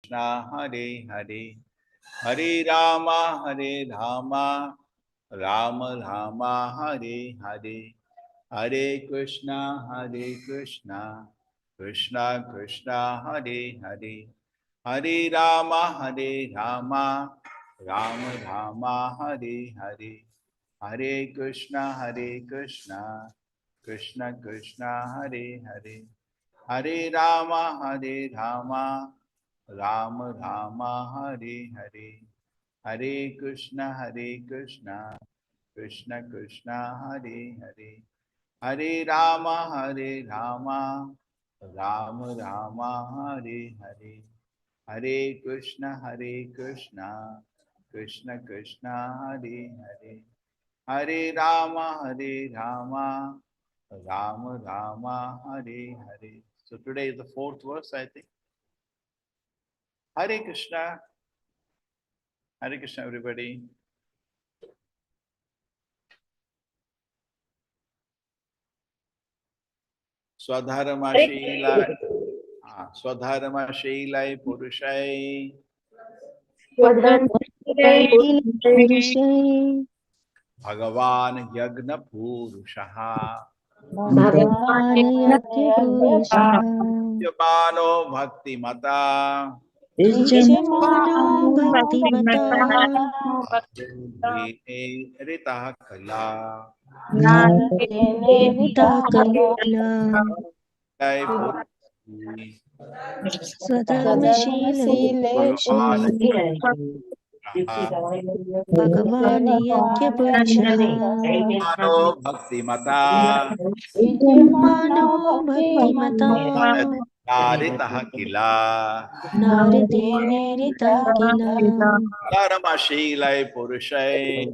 Krishna Hare Hare Hare Rama Rama Rama Hare Hare Hare Krishna Krishna Krishna Hare Hare Hare Rama Rama Rama Hare Hare Hare Krishna Krishna Krishna Hare Hare Hare Rama Rama Rama Hare Hare Hare Krishna Krishna Krishna Hare Hare Hare Rama Rama Rama Hare Hare Hare Krishna Krishna Krishna Hare Hare Hare Rama Rama Rama Hare Hare. So today is the fourth verse, I think. Hare Krishna everybody. Swadharma Shilai Purushai Bhagavan Yagna Purushaha Yamano Bhakti Mata Rita Kala Bhagavan Yagya Mano Bhakti Mata Narita Kila Dharma Shilai Purushai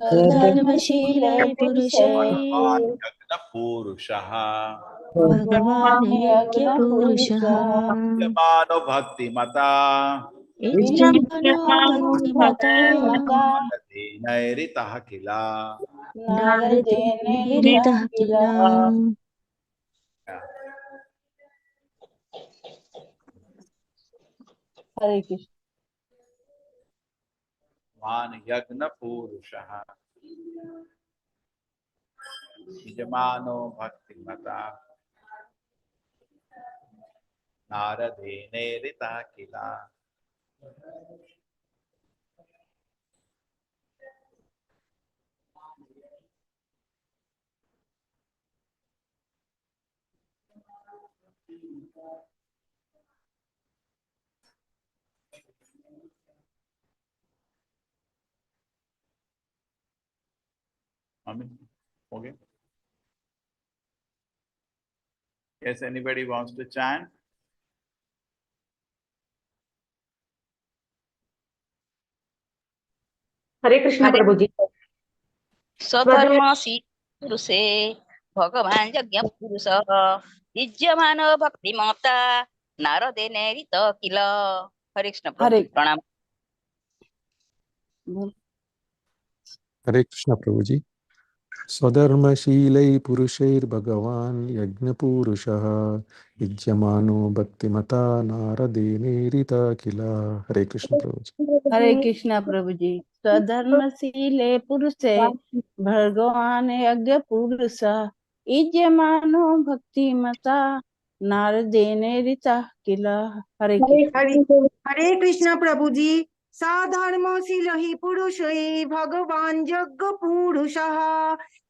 Yagna Purushaha Yamano Bhakti Mata Nairita Kila. Hare Krishna. Van Yagna Purushaha Nijamano Bhakti Mata Naradene Rita Kila. Amen. Okay. Yes, anybody wants to chant? हरे कृष्ण प्रभु जी। स्वधर्मसी पुरुषे भगवान यज्ञ पुरुष युज्यमान भक्ति मता नारदे नेरित किल। हरे कृष्ण प्रभु जी, प्रणाम। हरे कृष्ण प्रभु जी। स्वधर्मशीलै पुरुषैर्भगवान् यज्ञपूरुषः युज्यमानो भक्तिमता नारदेनेरिता किल। हरे कृष्ण प्रभु जी। हरे कृष्णा प्रभु जी। स्वधर्मशीले पुरुषे भगवान यज्ञ पुरुष इज्यमानो भक्ति मता नारदेने ऋता किला। हरे हरे कृष्ण प्रभु जी। साधर्मशील ही पुरुष भगवान यज्ञ पुरुष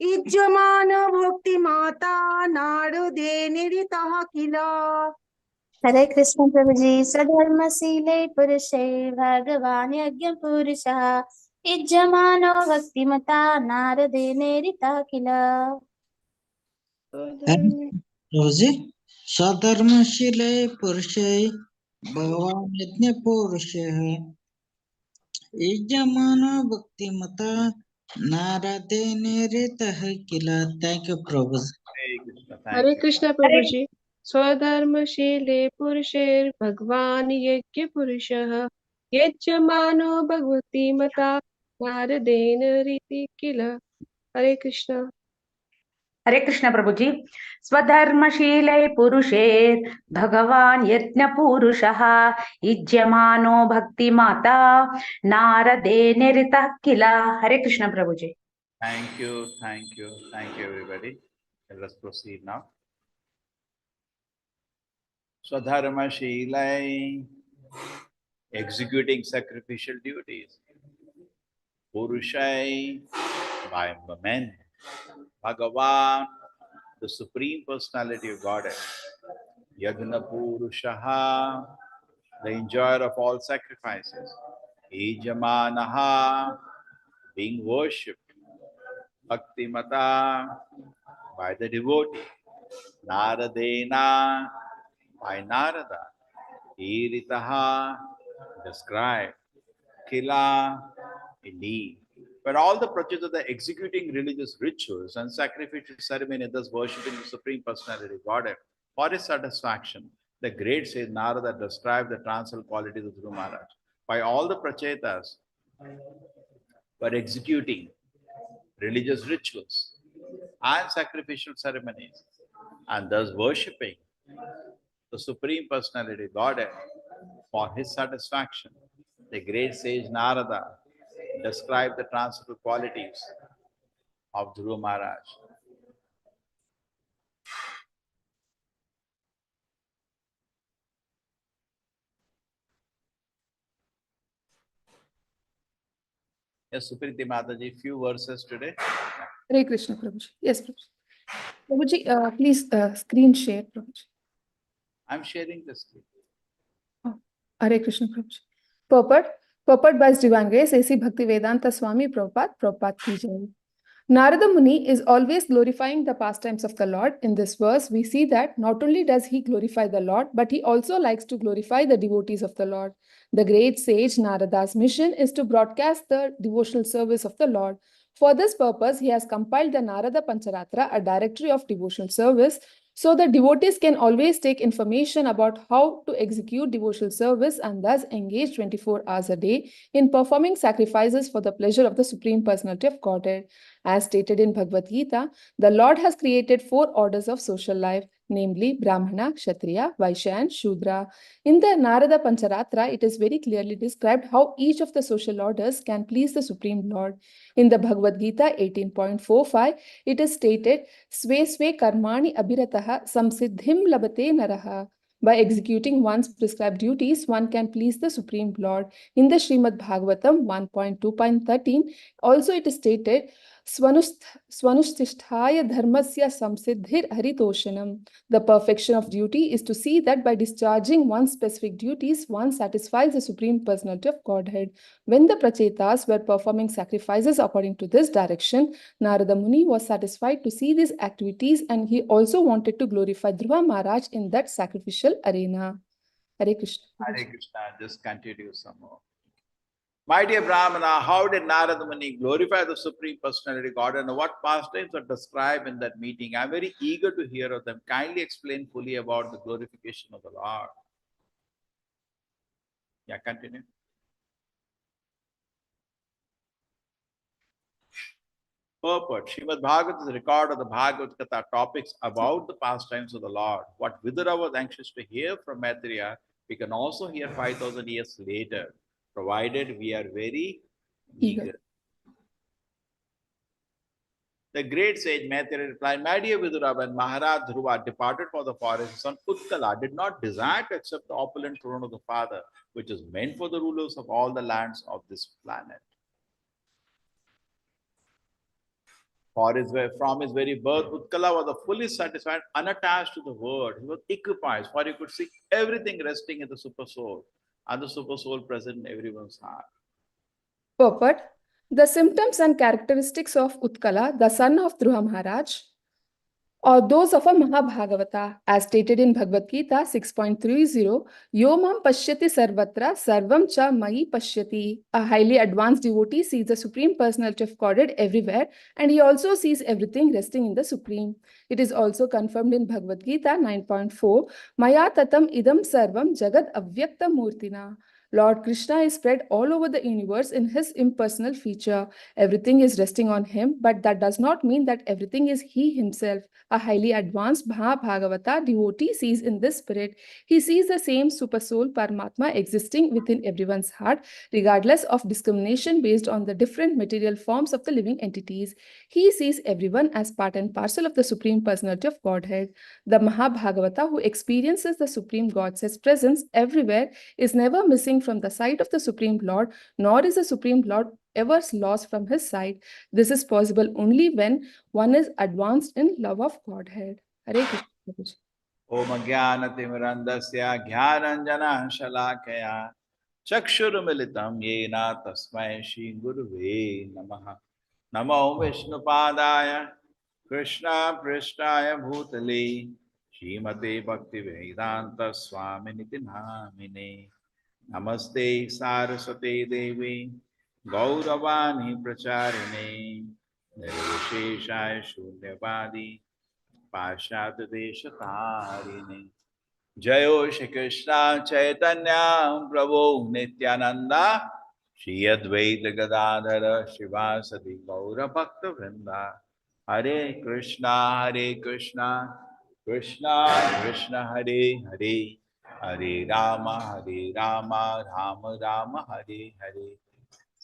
इज्यमान भक्ति माता नारदे निरिता किल। हरे कृष्ण प्रभु जी। सधर्मशीले पुरुषे भगवान यज्ञ पुरुषः इज्यमानो भक्तिमता नारदेने ऋता किल। स्वधर्मशीले पुरुषे भगवान यज्ञ पुरुषः यजमानो भक्तिमता नारदेने ऋतः किल। थैंक यू प्रभु। हरे कृष्ण प्रभु जी। स्वधर्मशीले पुरुषेर भगवान यज्ञ पुरुषः यज्यमानो भगवती मता नारदेन रीति किल। हरे कृष्ण। हरे कृष्ण प्रभुजी स्वधर्मशीले पुरुषेर भगवान यज्ञ पुरुषः इज्यमानो भक्ति माता नारदे निरतः किल हरे कृष्ण प्रभुजी Thank you, thank you, thank you, everybody. Let us proceed now. Swadharma Shilai, executing sacrificial duties. Purushai, by men. Bhagavan, the Supreme Personality of Godhead. Yagna Purushaha, the enjoyer of all sacrifices. Ijamanaha, being worshipped. Bhaktimata, by the devotee. Naradena, by Narada. Iritaha, described. Kila, indeed. But all the Prachitas are executing religious rituals and sacrificial ceremony, thus worshipping the Supreme Personality of Godhead for his satisfaction. The great sage Narada described the transcendental qualities of Guru Maharaj. By all the Prachetas were executing religious rituals and sacrificial ceremonies and thus worshipping the Supreme Personality of Godhead for his satisfaction. The great sage Narada described the transcendental qualities of Dhruva Maharaj. Yes, Supriti Mataji, few verses today. Hare Krishna, Prabhuji. Yes, Prabhuji. Prabhuji, please screen share, Prabhuji. I'm sharing the screen. Oh, Hare Krishna, Prabhuji. Purport by His Divine Grace, A.C. Bhaktivedanta Swami Prabhupada ki jai. Narada Muni is always glorifying the pastimes of the Lord. In this verse, we see that not only does he glorify the Lord, but he also likes to glorify the devotees of the Lord. The great sage Narada's mission is to broadcast the devotional service of the Lord. For this purpose, he has compiled the Narada Pancharatra, a directory of devotional service, so the devotees can always take information about how to execute devotional service and thus engage 24 hours a day in performing sacrifices for the pleasure of the Supreme Personality of Godhead. As stated in Bhagavad Gita, the Lord has created 4 orders of social life, namely Brahmana, Kshatriya, Vaishya and Shudra. In the Narada Pancharatra, it is very clearly described how each of the social orders can please the Supreme Lord. In the Bhagavad Gita 18.45, it is stated, Sve Sve Karmani Abhirataha Samsiddhim Labate Naraha. By executing one's prescribed duties, one can please the Supreme Lord. In the Srimad Bhagavatam 1.2.13, also it is stated, Swanusthishthaya dharmasya samsiddhir haritoshanam. The perfection of duty is to see that by discharging one's specific duties, one satisfies the Supreme Personality of Godhead. When the Prachetas were performing sacrifices according to this direction, Narada Muni was satisfied to see these activities and he also wanted to glorify Dhruva Maharaj in that sacrificial arena. Hare Krishna. Hare Krishna, just continue some more. My dear Brahmana, how did Narada Muni glorify the Supreme Personality of God and what pastimes are described in that meeting? I'm very eager to hear of them. Kindly explain fully about the glorification of the Lord. Yeah, continue. Purport. Srimadbhagavatam is a record of the Bhagavad topics about the pastimes of the Lord. What Vidura was anxious to hear from Maitreya, we can also hear 5,000 years later, provided we are very eager. The great sage Maitreya replied, My dear Vidura, when Maharaj Dhruva departed for the forest, his son Utkala did not desire to accept the opulent throne of the father, which is meant for the rulers of all the lands of this planet. From his very birth, Utkala was fully satisfied, unattached to the world. He was equipoised, for he could see everything resting in the super soul, and the super soul present in everyone's heart. Purport. The symptoms and characteristics of Utkala, the son of Dhruva Maharaj, or those of a Mahabhagavata, as stated in Bhagavad Gita 6.30, Yo mam pashyati sarvatra sarvam cha mai pashyati. A highly advanced devotee sees the Supreme Personality of Godhead everywhere, and he also sees everything resting in the Supreme. It is also confirmed in Bhagavad Gita 9.4, Maya tatam idam sarvam jagad avyakta murtina. Lord Krishna is spread all over the universe in his impersonal feature. Everything is resting on him, but that does not mean that everything is he himself. A highly advanced Mahabhagavata devotee sees in this spirit. He sees the same supersoul Paramatma existing within everyone's heart, regardless of discrimination based on the different material forms of the living entities. He sees everyone as part and parcel of the Supreme Personality of Godhead. The Mahabhagavata, who experiences the Supreme God's presence everywhere, is never missing from the sight of the Supreme Lord, nor is the Supreme Lord ever lost from his sight. This is possible only when one is advanced in love of Godhead. Hare Krishna. Prabhuji. Om Jnanatimirandasya Jnananjana Shalakaya Chakshurumilitam Yena Tasmai Shri Guruve Namaha Namo Vishnupadaya Krishna Prishtaya Bhutale Srimate Bhaktivedanta Swaminiti Namine Namaste Saraswate Devi Gauravani Pracharine Nirvisheshaya Shunyavadi Pashat Deshatarine Jayo Shri Krishna Chaitanya Prabhu Nityananda Shri Advaita Gadadhara Shivasati Gaura Bhakta Vrinda Hare Krishna Krishna Krishna Hare Hare Hare Rama Rama Rama Hare Hare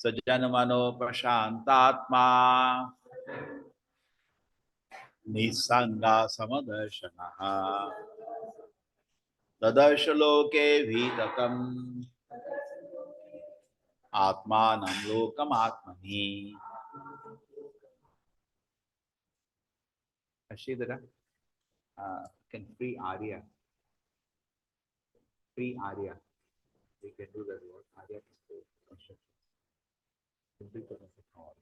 Sajanamano Prashantatma Nisanga Samadarshanaha Tadashaloke Vitatam Atmanam Lokam Atmani. Ashidara, can free Arya. Free Arya. We can do that word. Arya can do construction. Simply put as a call.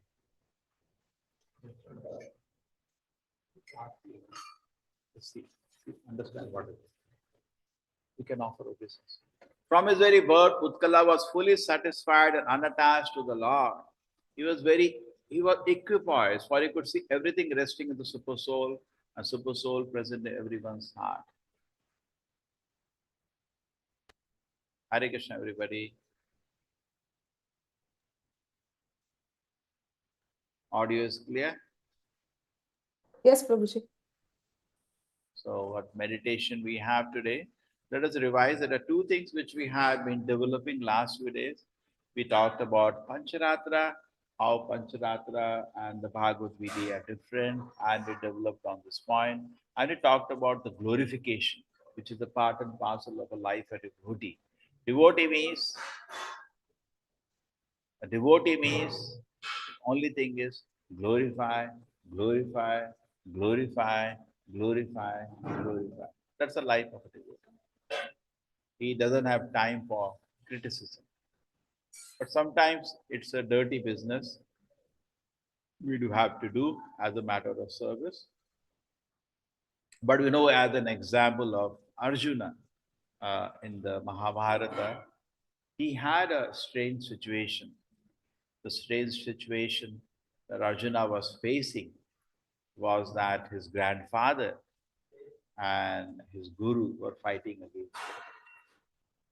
Let's see. Understand what it is. We can offer obeisance. From his very birth, Utkala was fully satisfied and unattached to the Lord. He was equipoised, for he could see everything resting in the super soul and super soul present in everyone's heart. Hare Krishna, everybody. Audio is clear? Yes, Prabhuji. So what meditation we have today? Let us revise. There are two things which we have been developing last few days. We talked about Pancharatra, how Pancharatra and the Bhagavad Gita are different, and we developed on this point. And we talked about the glorification, which is a part and parcel of a life of a devotee. Devotee means only thing is glorify, glorify, glorify, glorify, glorify. That's the life of a devotee. He doesn't have time for criticism. But sometimes it's a dirty business we do have to do as a matter of service. But we know, as an example of Arjuna in the Mahabharata, he had a strange situation. The strange situation that Arjuna was facing was that his grandfather and his guru were fighting against him.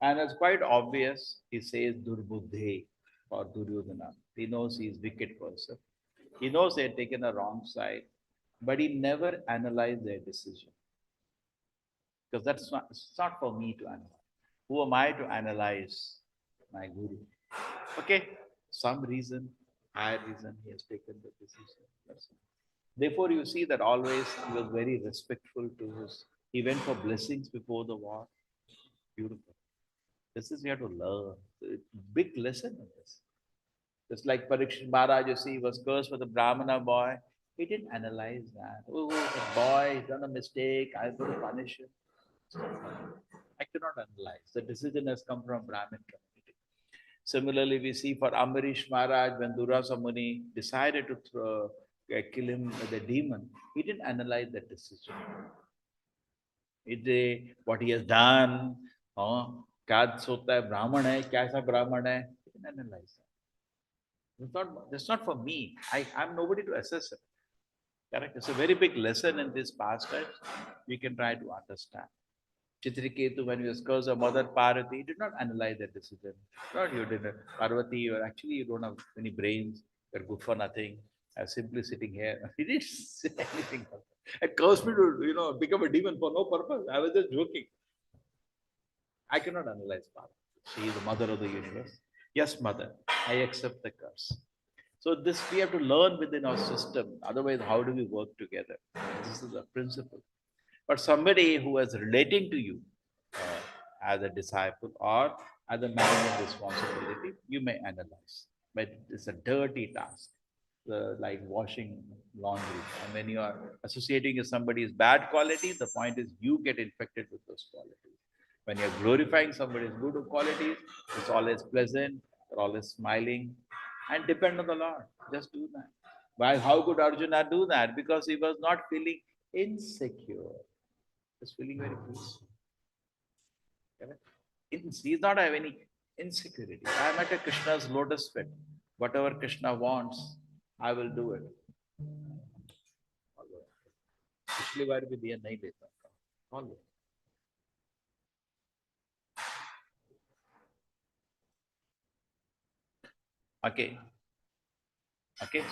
And it's quite obvious, he says Durbuddhe for Duryodhana. He knows he's a wicked person. He knows they had taken a wrong side, but he never analyzed their decision. Because it's not for me to analyze. Who am I to analyze my guru? Okay, some reason, higher reason, he has taken the decision. That's it. Therefore, you see that always he was very respectful to he went for blessings before the war. Beautiful. This is you have to learn. Big lesson in this. Just like Parikshit Maharaj, you see, he was cursed for the Brahmana boy. He didn't analyze that. Oh, the boy, he's done a mistake. I'm going to punish him. I cannot analyze. The decision has come from Brahmin community. Similarly, we see for Ambarish Maharaj, when Durvasa Muni decided to kill him with a demon, he didn't analyze that decision. What he has done, क्या सोचता है ब्राह्मण है, कैसा ब्राह्मण है, he didn't analyze that. That's not for me. I'm nobody to assess it. Correct? It's a very big lesson in this pastimes. We can try to understand. Chitriketu, when he was cursed of Mother Parvati, he did not analyze that decision. Not you did it. Parvati, you don't have any brains, you're good for nothing. I'm simply sitting here. He didn't say anything. It caused me to, become a demon for no purpose. I was just joking. I cannot analyze Parvati. She is the mother of the universe. Yes, mother, I accept the curse. So this we have to learn within our system. Otherwise, how do we work together? This is a principle. But somebody who is relating to you as a disciple or as a man of responsibility, you may analyze. But it's a dirty task, like washing laundry. And when you are associating with somebody's bad qualities, the point is you get infected with those qualities. When you're glorifying somebody's good qualities, it's always pleasant, you're always smiling, and depend on the Lord. Just do that. Why? How could Arjuna do that? Because he was not feeling insecure. He was feeling very peaceful. He's not having any insecurity. I am at a Krishna's lotus feet. Whatever Krishna wants, I will do it. पिछली बार भी दिया नहीं लेता था. Okay.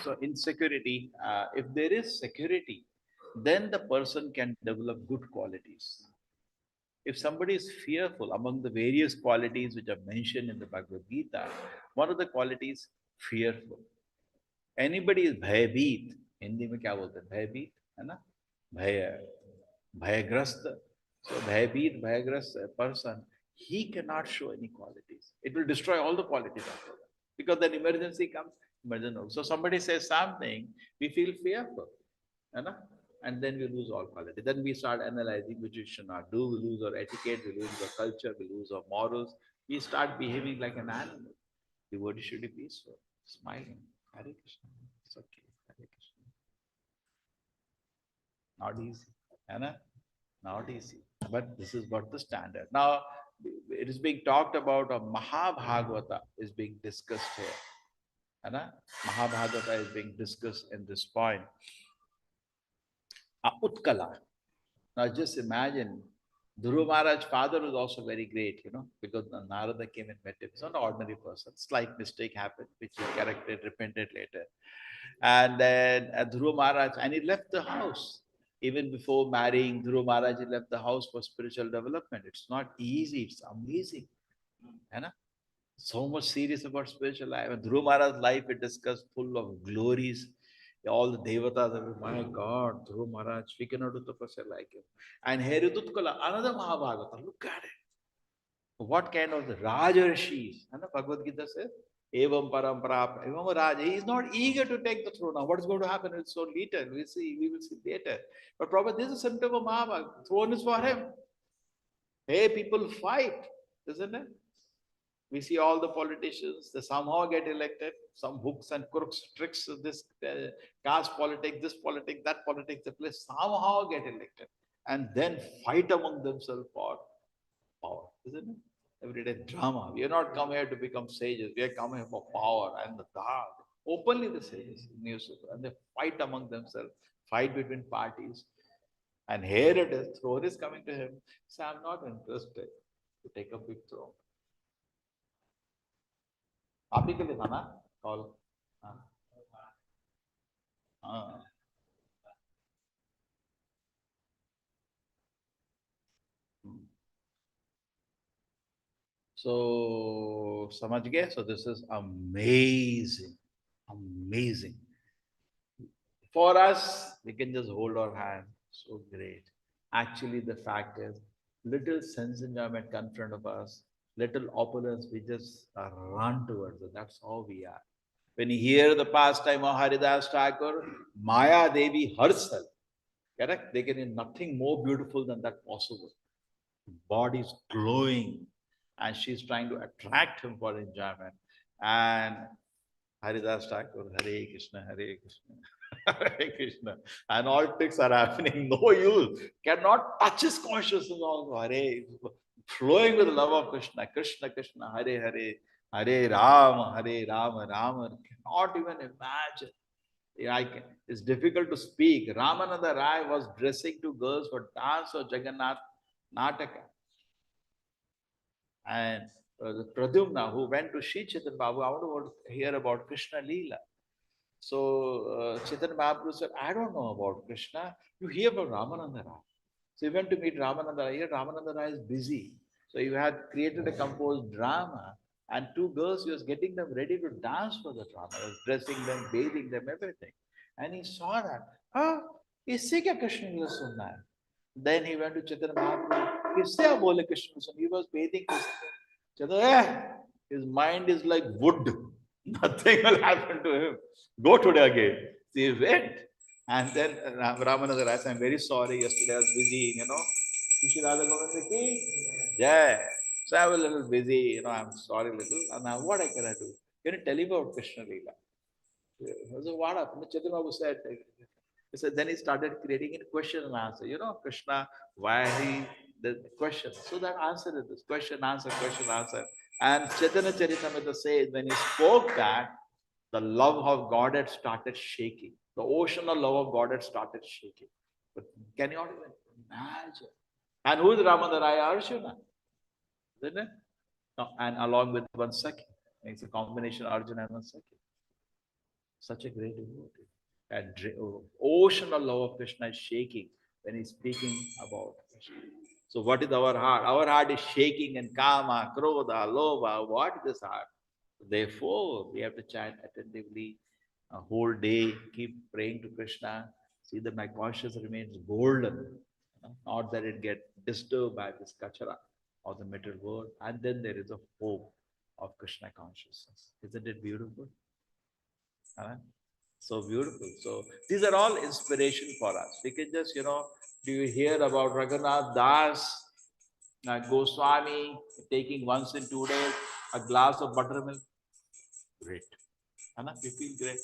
So insecurity, if there is security, then the person can develop good qualities. If somebody is fearful, among the various qualities which are mentioned in the Bhagavad Gita, one of the qualities, fearful. Anybody is bhayabheet, Hindi mein kya bolte hain? Bhayabheet, hai na? Bhayagrasta. So bhayagrasta person, he cannot show any qualities. It will destroy all the qualities after that. Because then emergency comes, So somebody says something, we feel fearful. Hai na? And then we lose all quality. Then we start analyzing which we should not do. We lose our etiquette, we lose our culture, we lose our morals. We start behaving like an animal. The devotee should be peaceful, smiling. Hare Krishna. It's okay. Hare Krishna. Not easy. Anna? Not easy. But this is what the standard. Now, it is being talked about, a Mahabhagavata is being discussed here. Anna? Mahabhagavata is being discussed in this point. Utkala. Now just imagine, Dhruva Maharaj's father was also very great, because Narada came and met him. He's not an ordinary person. Slight mistake happened, which he corrected, repented later. And then Dhruva Maharaj, and he left the house. Even before marrying Dhruva Maharaj, he left the house for spiritual development. It's not easy, it's amazing. So much serious about spiritual life. And Dhruva Maharaj's life is discussed, full of glories. All the devatas, my God, Dhruva Maharaj, we cannot do tapasya like him. And here is Utkala, another Mahabhagavata. Look at it. What kind of the Rajarshis? Bhagavad Gita says, Evam Parampara, Evam Raja. He is not eager to take the throne. Now, what is going to happen? It's so little. We will see later. But probably this is a symptom of Mahabhagavata. Throne is for him. Hey, people fight, isn't it? We see all the politicians, they somehow get elected, some hooks and crooks, tricks, this caste politics, this politics, that politics, they play, somehow get elected and then fight among themselves for power, isn't it? Everyday drama. We are not come here to become sages, we are come here for power and the dark. Openly the sages, and they fight among themselves, fight between parties. And here it is, throne is coming to him. So I'm not interested to take a big throne. आप ही के लिए था ना call. So समझ गए? So this is amazing. For us, we can just hold our hand. So great. Actually, the fact is, little sense enjoyment comes in front of us. Little opulence, we just run towards it. That's how we are. When you hear the pastime of Haridas Thakur, Maya Devi herself, correct? They can do nothing more beautiful than that possible. Body is glowing, and she's trying to attract him for enjoyment. And Haridas Thakur, Hare Krishna, Hare Krishna, Hare Krishna. And all tricks are happening. No use. Cannot touch his consciousness also. Hare, flowing with the love of Krishna. Krishna, Krishna, Hare Hare, Hare Rama, Rama. Cannot even imagine. It's difficult to speak. Ramananda Rai was dressing to girls for dance or Jagannath Nataka. And the Pradyumna, who went to Sri Chaitanya Babu, I want to hear about Krishna Leela. So Chaitanya Mahaprabhu said, I don't know about Krishna. You hear about Ramananda Rai. So he went to meet Ramananda Rai. Here Ramananda Rai is busy. So he had created a composed drama, and two girls, he was getting them ready to dance for the drama. He was dressing them, bathing them, everything. And he saw that. Ah, इससे क्या कृष्ण लीला सुनना है? Then he went to Chaitanya Mahaprabhu. किससे आप बोले कृष्ण सुन? He was bathing Krishna. Chaitanya, his mind is like wood. Nothing will happen to him. Go today again. So he went. And then Ramananda Rai said, I'm very sorry. Yesterday I was busy, sriradhagovindatemple ki jai. So I was a little busy, I'm sorry little. And now what can I do? Can you tell him about Krishna Leela? So what happened? Chaitanya Babu said, then he started creating a question and answer. Krishna, why he, the question. So that answer is this question, answer, question, answer. And Chaitanya Charitamrita says, when he spoke that, the love of God had started shaking. The ocean of love of God had started shaking. But can you not even imagine? And who is Ramananda Rai? Arjuna. Isn't it? No, and along with one Sakhi. It's a combination of Arjuna and one Sakhi. Such a great devotee. And ocean of love of Krishna is shaking when he's speaking about Krishna. So what is our heart? Our heart is shaking and kama, krodha, lobha. What is this heart? Therefore, we have to chant attentively a whole day, keep praying to Krishna, see that my conscience remains golden, not that it gets disturbed by this kachara or the material world. And then there is a hope of Krishna consciousness. Isn't it beautiful? So beautiful. So these are all inspiration for us. We can just, do you hear about Raghunath Das, Goswami taking once in 2 days a glass of buttermilk? Great. Anna, we feel great.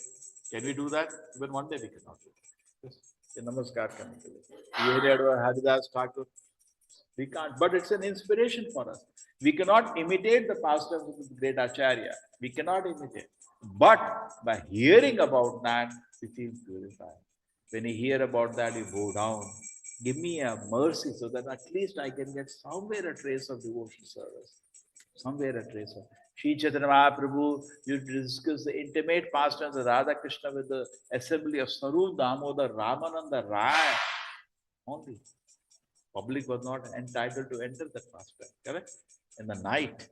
Can we do that? Even one day we cannot do it. Yes. Namaskar. You heard about Haridas Thakur? We can't, but it's an inspiration for us. We cannot imitate the pastimes of the great Acharya. We cannot imitate. But by hearing about that, we feel purified. When you hear about that, you go down. Give me a mercy so that at least I can get somewhere a trace of devotion service. Somewhere a trace of Sri Chaitanya Mahaprabhu, you discuss the intimate pastimes of Radha Krishna with the assembly of Sarup Damodar Ramananda Rai. Only. Public was not entitled to enter that pastime, correct? In the night.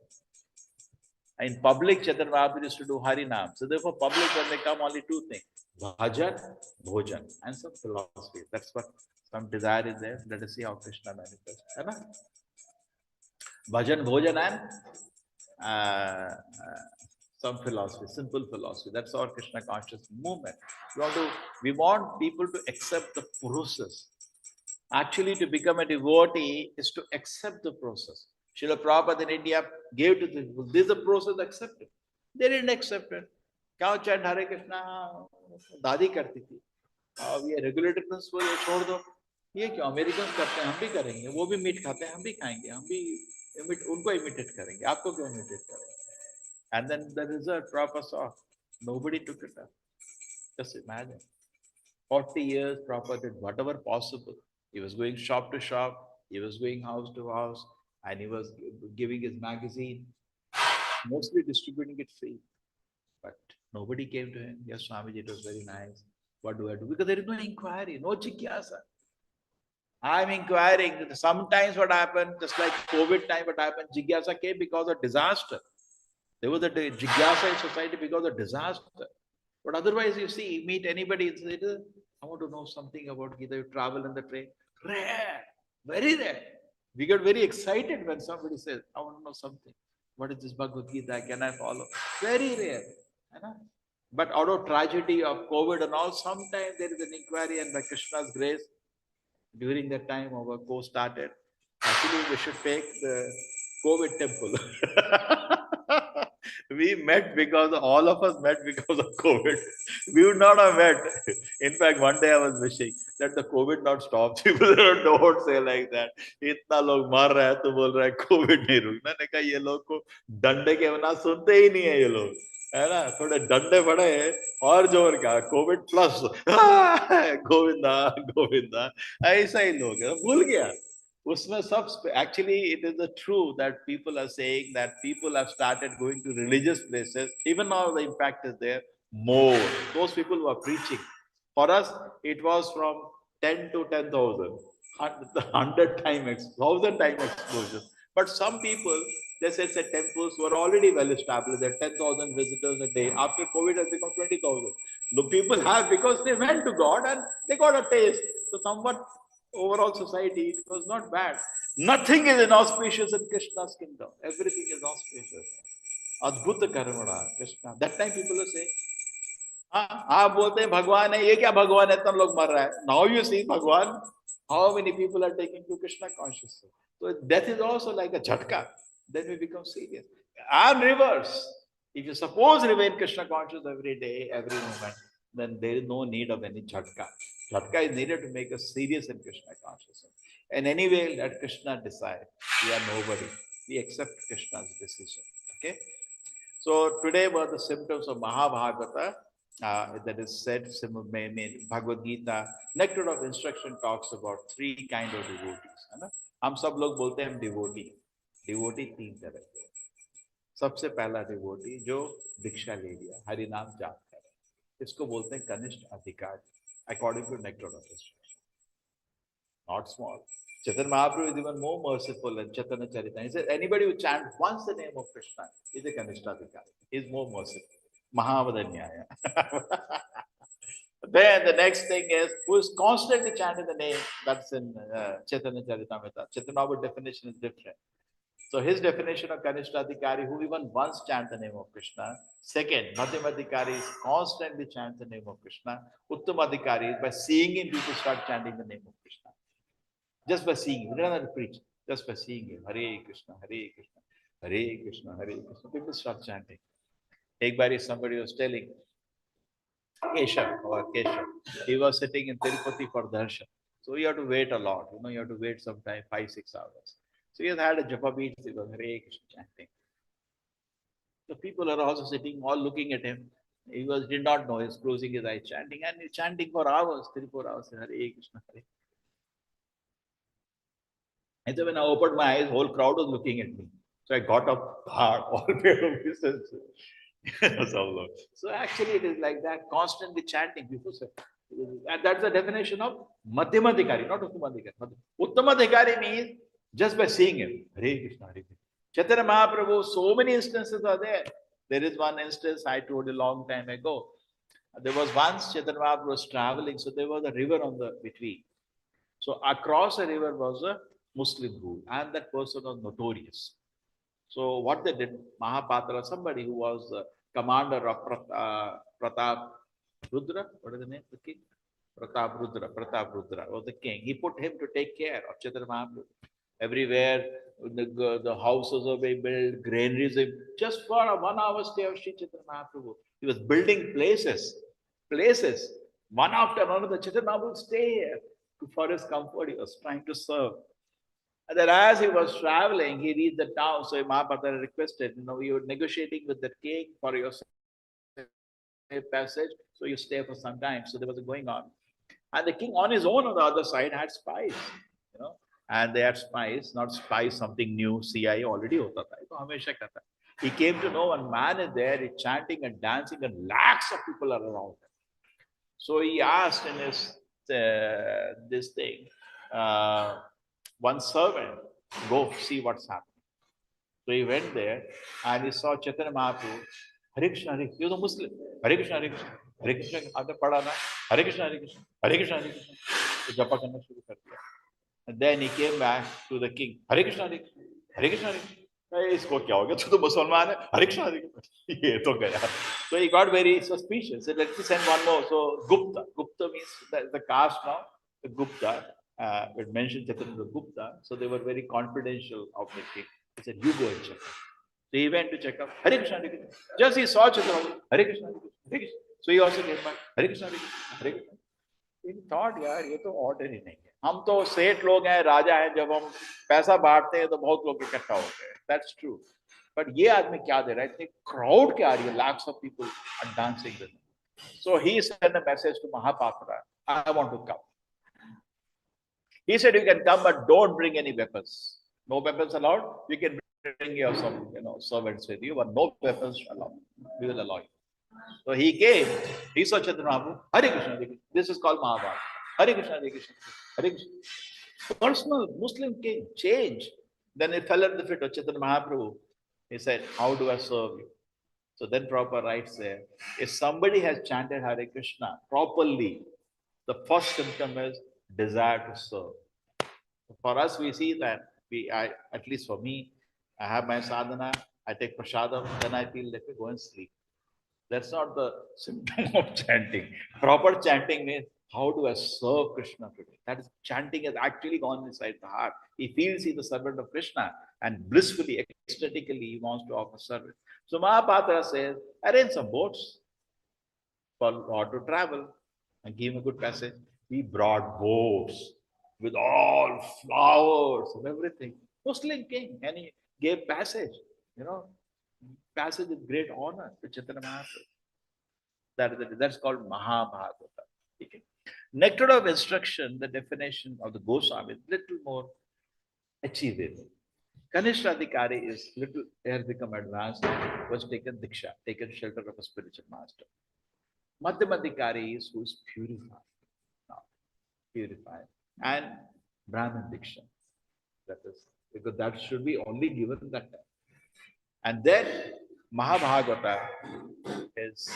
In public, Chaitanya Mahaprabhu used to do Harinam. So therefore, public, when they come, only two things. Bhajan, Bhojan, and some philosophy. That's what some desire is there. Let us see how Krishna manifests. Bhajan, Bhojan, and some philosophy, simple philosophy. That's our Krishna conscious movement. We want people to accept the process. Actually, to become a devotee is to accept the process. Srila Prabhupada in India gave to the people, this is the process accepted. They didn't accept it. Kya chant Hare Krishna? Dadi karti thi. ये regulated principal ये छोड़ दो ये क्यों American करते हैं हम भी करेंगे वो भी मीट खाते हैं हम भी खाएंगे हम भी उनको इमिटेट करेंगे आपको क्यों इमिटेट करेंगे and then the result Prabhupada saw nobody took it up. Just imagine 40 years Prabhupada did whatever possible. He was going shop to shop, he was going house to house, and he was giving his magazine, mostly distributing it free. But nobody came to him. Yes, Swamiji, it was very nice. What do I do? Because there is no inquiry, no jigyasa. I'm inquiring. Sometimes what happened, just like COVID time, what happened, jigyasa came because of disaster. There was a jigyasa in society because of disaster. But otherwise, you see, you meet anybody, I want to know something about Gita. You travel in the train. Rare, very rare. We get very excited when somebody says, I want to know something. What is this Bhagavad Gita? Can I follow? Very rare. But out of tragedy of COVID and all, sometimes there is an inquiry, and by Krishna's grace, during that time our course started. Actually, we should take the COVID temple. We met because all of us met because of COVID. We would not have met. In fact, one day I was wishing that the COVID not stop. People don't say like that. इतना लोग मर रहा है तो बोल रहा है COVID नहीं रुकना. मैंने कहा ये लोग को डंडे के बिना सुनते ही नहीं है ये लोग. है ना थोड़े डंडे पड़े और जोर का कोविड प्लस गोविंदा गोविंदा ऐसा ही लोग है भूल गया उसमें सब actually it is the true that people are saying that people have started going to religious places. Even now the impact is there more. Those people who are preaching. For us, it was from 10 to 10,000, 100 times, 1,000 times exposure. But some people, they said temples were already well established. There are 10,000 visitors a day. After COVID, it has become 20,000. The people have because they went to God and they got a taste. So somewhat overall society, it was not bad. Nothing is inauspicious in Krishna's kingdom. Everything is auspicious. Adbhuta Karmana, Krishna. That time people will say, आप बोलते हैं भगवान है, ये क्या भगवान है, इतना लोग मर रहा है. Now you see Bhagwan, how many people are taking to Krishna consciousness. So death is also like a jhatka. Then we become serious. And reverse. If you suppose remain Krishna conscious every day, every moment, then there is no need of any jhatka. Jhatka is needed to make us serious in Krishna consciousness. And anyway, let Krishna decide. We are nobody. We accept Krishna's decision. Okay. So today were the symptoms of Mahabhagavata. That is said, Bhagavad Gita, Nectar of Instruction talks about 3 kind of devotees. है ना? हम सब लोग बोलते हैं हम devotee. Devotee 3 तरह के. सबसे पहला devotee जो दीक्षा ले लिया, हरि नाम जाप करे, इसको बोलते हैं कनिष्ठ अधिकारी. According to Nectar of Instruction, not small. Chaitanya Mahaprabhu is even more merciful than Chaitanya Charitamrita. He said anybody who chants once the name of Krishna is a kaniष्ठ अधिकारी. He is more merciful. Mahavadanyaya. Then the next thing is who is constantly chanting the name. That's in Chaitanya Charitamrita. Chaitanya Mahaprabhu's definition is different. So his definition of Kanishta Adhikari, who even once chant the name of Krishna. Second, Madhyam Adhikari is constantly chant the name of Krishna. Uttam Adhikari is by seeing him, people start chanting the name of Krishna. Just by seeing him. We don't have to preach. Just by seeing him. Hare Krishna, Hare Krishna, Hare Krishna, Hare Krishna. People start chanting. Ek bari somebody was telling Keshav, he was sitting in Tirupati for darshan. So you have to wait a lot. You have to wait sometime 5-6 hours. So he has had a japa beat, he was Hare Krishna chanting. The people are also sitting, all looking at him. He did not know, he was closing his eyes, chanting, and he's chanting for hours, 3-4 hours, Hare Krishna, Hare. And so when I opened my eyes, whole crowd was looking at me. So I got up hard, all pair of distance. So actually it is like that, constantly chanting. People say, and that's the definition of Madhyamadhikari, not Uttamadhikari. Uttamadhikari means just by seeing him. Hare Krishna, Hare Krishna. Chaitanya Mahaprabhu, so many instances are there. There is one instance I told a long time ago. There was once Chaitanya Mahaprabhu was traveling, so there was a river on the between. So across a river was a Muslim rule, and that person was notorious. So what they did, Mahapatra, somebody who was commander of Pratap Rudra, what is the name of the king? Pratap Rudra was the king. He put him to take care of Chaitanya Mahaprabhu. Everywhere, the houses are being built, granaries, just for a 1 hour stay of Sri Chaitanya Mahaprabhu. He was building places, one after another. Chaitanya Mahaprabhu would stay here for his comfort. He was trying to serve. And then as he was traveling, he reached the town. So Mahapatra requested, you were negotiating with the king for your passage, so you stay for some time. So there was a going on. And the king on his own on the other side had spies, and they had spies, not spies, something new, CIA already hota tha. He came to know one man is there, he's chanting and dancing, and lakhs of people are around him. So he asked in his, this thing, one servant, go see what's happening. So he went there and he saw Chaitanya Mahaprabhu, Hare Krishna, Hare Krishna. He was a Muslim. Hare Krishna, Hare Krishna, Hare Krishna. Aage padha na, Hare Krishna, Hare Krishna, Hare Krishna, Hare Krishna. So japa karna shuru kar diya. And then he came back to the king. Hare Krishna, Hare Krishna, Hare Krishna, Hare Krishna. इसको क्या हो गया? तू तो मुसलमान है. Hare Krishna, Hare Krishna. ये तो गया. So he got very suspicious. He said, let me send one more. So Gupta means the caste now. The Gupta. It mentioned Chaitanya Gupta, so they were very confidential of the king. He said, you go and check up. So he went to check up. Hare Krishna, Hare Krishna. Just he saw Chaitanya, Hare Krishna, Hare Krishna, Hare Krishna. So he also came back, Hare Krishna, Hare Krishna, Hare Krishna. He thought, यार ये तो order ही नहीं है. हम तो सेठ लोग हैं, राजा हैं, जब हम पैसा बांटते हैं तो बहुत लोग इकट्ठा होते हैं. That's true. But ये आदमी क्या दे रहा है? इतनी crowd क्या आ रही है? Lakhs of people are dancing with him. So he sent a message to Mahapatra, I want to come. He said, you can come, but don't bring any weapons. No weapons allowed. You can bring your some, servants with you, but no weapons allowed. We will allow you. So he came. He saw Chaitanya Mahaprabhu. Hare Krishna, Hare Krishna. This is called Mahabharata. Hare Krishna, Hare Krishna, Hare Krishna. Personal Muslim king changed. Then he fell at the feet of Chaitanya Mahaprabhu. He said, how do I serve you? So then Prabhupada writes there, if somebody has chanted Hare Krishna properly, the first symptom is desire to serve. For us, we see that at least for me, I have my sadhana, I take prasadam, then I feel let me go and sleep. That's not the symptom of chanting. Proper chanting means how do I serve Krishna today? That is, chanting has actually gone inside the heart. He feels he's the servant of Krishna and blissfully, ecstatically, he wants to offer service. So Mahabharata says, arrange some boats for Lord to travel and give him a good passage. He brought boats with all flowers and everything. Muslim king, and he gave passage, passage with great honor to Chaitanya Mahaprabhu. That's called Mahabhagavata. Okay. Nectar of instruction, the definition of the Goswami is little more achievable. Kanishta Adhikari is little, has become advanced, was taken Diksha, taken shelter of a spiritual master. Madhyam Adhikari is who is purified. Now, purified. And Brahman Diksha. That is, because that should be only given that time. And then Mahabhagavata is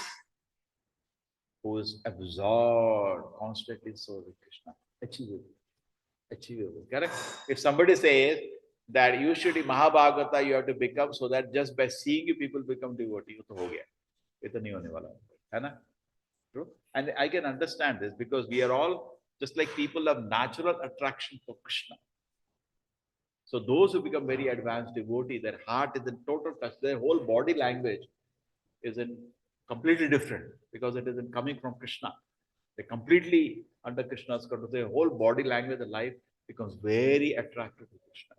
who is absorbed, constantly serving Krishna. Achievable. Correct? If somebody says that you should be Mahabhagavata, you have to become so that just by seeing you, people become devotee. तो हो गया. ये तो नहीं होने वाला है ना? True? And I can understand this because we are all just like people of natural attraction for Krishna. So those who become very advanced devotee, their heart is in total touch. Their whole body language is in completely different because it isn't coming from Krishna. They completely under Krishna's control. Their whole body language and life becomes very attractive to Krishna.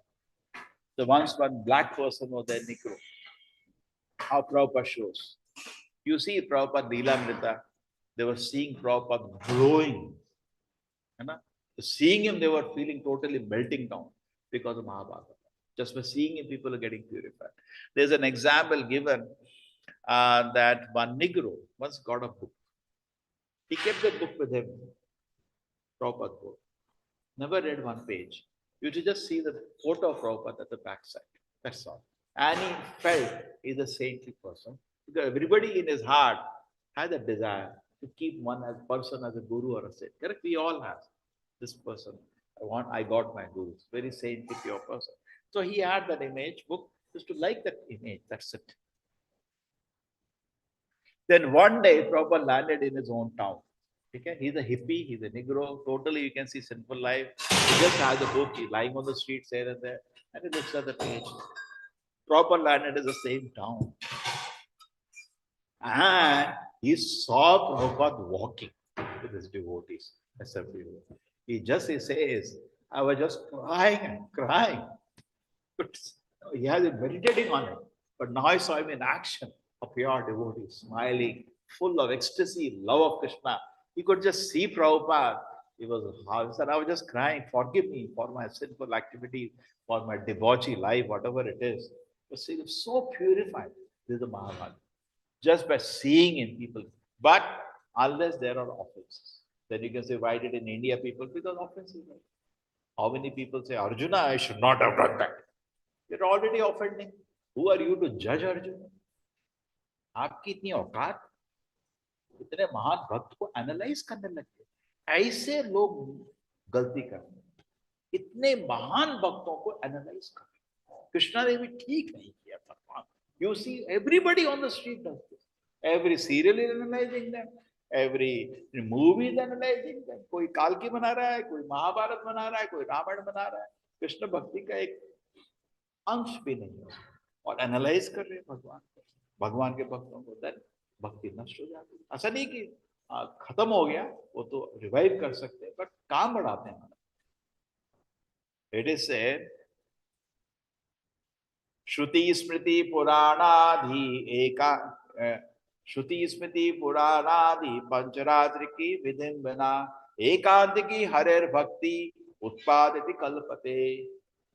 So once one black person was there, Negro, how Prabhupada shows. You see Prabhupada Leelamrita, they were seeing Prabhupada glowing. Seeing him, they were feeling totally melting down because of Mahabharata. Just by seeing him, people are getting purified. There's an example given that one Negro once got a book. He kept the book with him, Prabhupada book. Never read one page. You should just see the photo of Prabhupada at the backside. That's all. And he felt he's a saintly person. Because everybody in his heart has a desire to keep one as person as a guru or a saint. Correct? We all have this person. I got my guru. Very saintly, pure person. So he had that image book just to like that image. That's it. Then one day, Prabhupada landed in his own town. Okay? He's a hippie, he's a Negro, totally you can see sinful life. He just has a book, he's lying on the streets here and there, and he looks at the page. Prabhupada landed in the same town. And he saw Prabhupada walking with his devotees. He says, I was just crying and crying. But he has been meditating on it. But now I saw him in action, a pure devotee, smiling, full of ecstasy, love of Krishna. He could just see Prabhupada. He said, I was just crying, forgive me for my sinful activity, for my debauchery life, whatever it is. But see, it's so purified. This is the Mahabharata. Just by seeing him, people. But unless there are offenses, then you can say, why did in India people? Because offenses. How many people say, Arjuna, I should not have done that? You're already offending. Who are you to judge Arjuna? आपकी इतनी औकात, इतने महान भक्त को analyse करने लगे, ऐसे लोग गलती करते हैं, इतने महान भक्तों को एनालाइज करते। कृष्णा ने भी ठीक नहीं किया भगवान। You see, everybody on the street does this. Every serial is analyzing them. Every movie is analyzing them. कोई कालकी बना रहा है, कोई महाभारत बना रहा है, कोई रामायण बना रहा है। कृष्ण भक्ति का एक अंश भी नहीं है और एनालाइज कर रहे हैं भगवान के भक्तों को। देन भक्ति नष्ट हो जाती है। ऐसा नहीं कि खत्म हो गया, वो तो रिवाइव कर सकते हैं, बट काम बढ़ाते हैं। इट इज सेड, श्रुति स्मृति पुराणादि एका श्रुति स्मृति पुराणादि पंचरात्र की विधिं बिना एकांत की हरेर भक्ति Utpadati kalpate.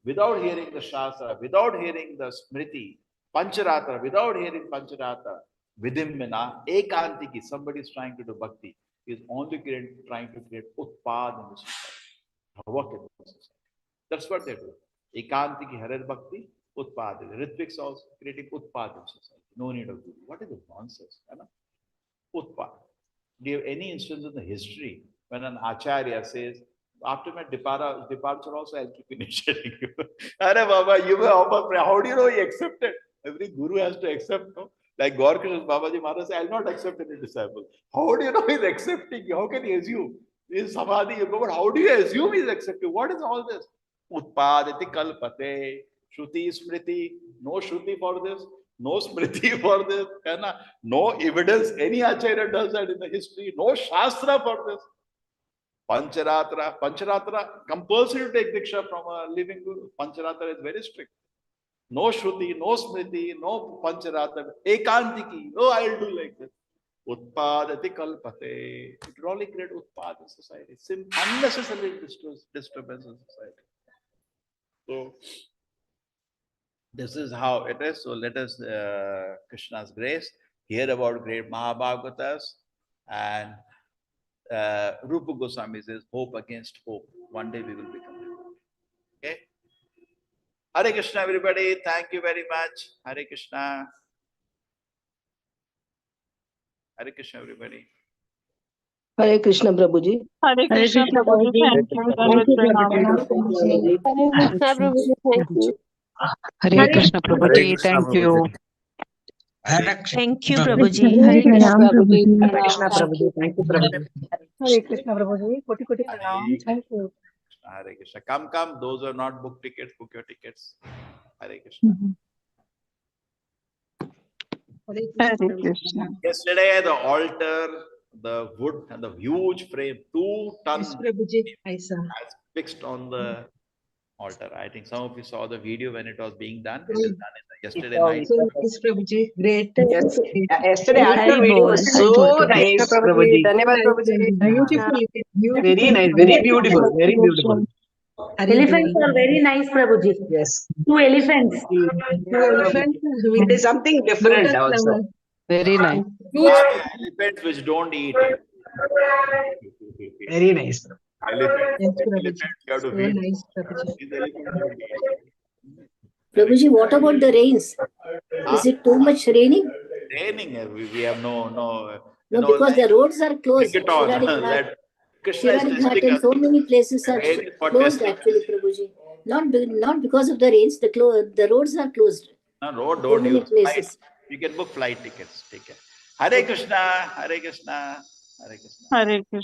Without hearing the Shastra, without hearing the Smriti, Pancharatra, without hearing Pancharatra, Vidimmana, Ekantiki, somebody is trying to do bhakti, is only trying to create Utpad in the society. Havoc in the society. That's what they do. Ekantiki Hare Bhakti, Utpad. Ritviks also creating Utpad in society. No need of Guru. What is the nonsense? Utpad. Do you have any instance in the history when an Acharya says, after my departure also I'll keep initiating you? Arey Baba, you were offered prayer. How do you know he accepted? Every guru has to accept, no? Like Lord Krishna Babaji Maharaj said, I'll not accept any disciple. How do you know he's accepting you? How can he assume? He's Samadhi, you go, but how do you assume he's accepting? What is all this? Utpadati kalpate, Shruti Smriti, no Shruti for this, no Smriti for this, no evidence any Acharya does that in the history, no Shastra for this. Pancharatra, compulsory to take Diksha from a living Guru. Pancharatra is very strict. No Shruti, no Smriti, no Pancharatra, Ekantiki, oh, I'll do like this. Utpadati kalpate. It will only create utpad in society. Unnecessary disturbance in society. So, this is how it is. So, let us, Krishna's grace, hear about great Mahabhagavatas. And Rupa Goswami says, hope against hope. One day we will become happy. Okay? Hare Krishna, everybody. Thank you very much. Hare Krishna. Hare Krishna, everybody. Hare Krishna, Prabhuji. Hare Krishna, Prabhuji. Thank you. Thank you, Prabhuji. Hare Krishna Prabhuji, thank you. Hare Krishna Prabhuji, thank you. Thank you, Prabhuji. Hare Hare Krishna, Krishna. Prabhuji. Hare Krishna Prabhuji, thank you Prabhuji. Hare Krishna, Prabhuji. Koti koti pranam. Thank you. Hare Krishna. Come. Those who are not booked tickets, book your tickets. Hare Krishna. Hare Krishna. Yesterday at the altar, the wood and the huge frame, 2 tons as fixed on the altar. I think some of you saw the video when it was being done. It is done yesterday night. Yes, Prabhuji. Great. Yes. Yesterday altar video was so nice, Prabhuji. Dhanyavad, Prabhuji. Beautiful. Very nice, very beautiful, very beautiful. Elephants are very nice, Prabhuji. Yes. 2 elephants. 2 elephants. It is something different also. Very nice. Elephants which don't eat. Very nice. Elephants you have to feed. These elephants don't eat. Prabhuji, what about the rains? Is it too much raining? Raining, we have no. No, because the roads are closed. Take it on. Let Krishna is testing and us. so many places are Rain for closed testing actually, Prabhuji. Not because of the rains, the roads are closed. No, road So don't many use places. flight. You can book flight tickets. Take care. Hare Krishna, Hare Krishna, Hare Krishna. Hare Krishna.